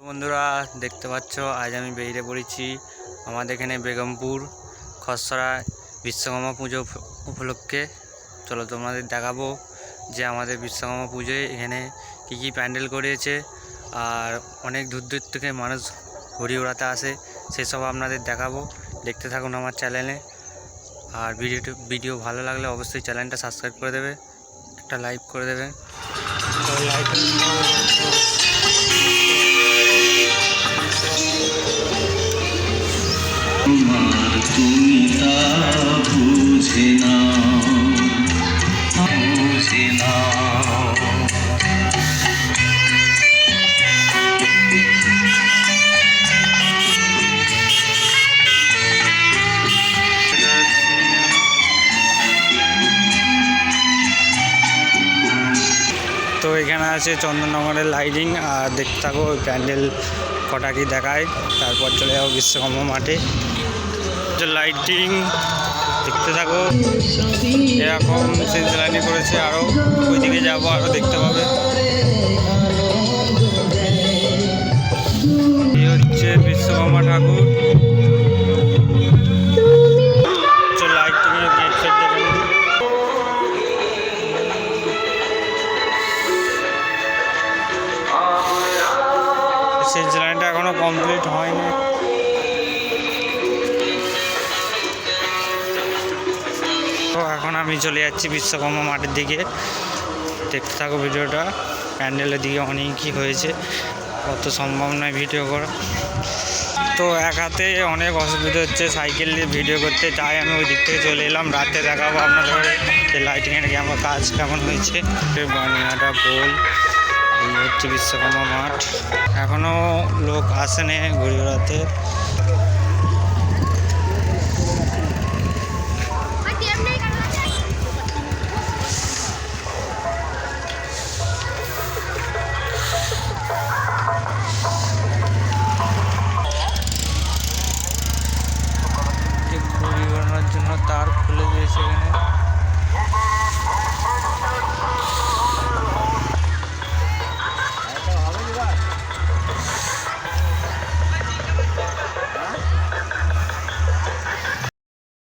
বন্ধুরা দেখতে পাচ্ছ আজ আমি বেরিয়ে পড়েছি আমাদের এখানে বেগমপুর খসড়া বিশ্বকর্মা পুজো উপলক্ষে। চলো তোমাদের দেখাবো যে আমাদের বিশ্বকর্মা পুজোয় এখানে কী কী প্যান্ডেল করেছে আর অনেক দূর দূর থেকে মানুষ ঘুরে ওড়াতে আসে, সেসব আপনাদের দেখাবো। দেখতে থাকুন আমার চ্যানেলে। আর ভিডিও ভালো লাগলে অবশ্যই চ্যানেলটা সাবস্ক্রাইব করে দেবে, একটা লাইক করে দেবে। তুমি তা বুঝে না তো এখানে আছে চন্দননগরের লাইটিং, আর দেখতে থাকো ওই প্যান্ডেল কটা কি দেখায়। তারপর চলে যাবো বিশ্বকর্মা মাঠে, লাইটিং দেখতে থাকো। এরকম সেন্স লাইটিং করেছে, আরও ওইদিকে যাবো আরও দেখতে পাবে। এই হচ্ছে বিশ্বকর্মা ঠাকুর। লাইটিংয়ের গেট ফেট দেখে সেন্স লাইনটা এখনো কমপ্লিট হয়নি। তো এখন আমি চলে যাচ্ছি বিশ্বকর্মা মাঠের দিকে, দেখতে থাকো ভিডিওটা। প্যান্ডেলের দিকে অনেকই হয়েছে, কত সম্ভব নয় ভিডিও করা। তো এক হাতে অনেক অসুবিধা হচ্ছে সাইকেল দিয়ে ভিডিও করতে, তাই আমি ওই দিক থেকে চলে এলাম। রাতে দেখাবো আপনাদের যে লাইটিংয়ের আমার কাজ কেমন হয়েছে। বানিয়াটা পোল, এই হচ্ছে বিশ্বকর্মা মাঠ। এখনও লোক আসেনি ঘুরে বেড়াতে।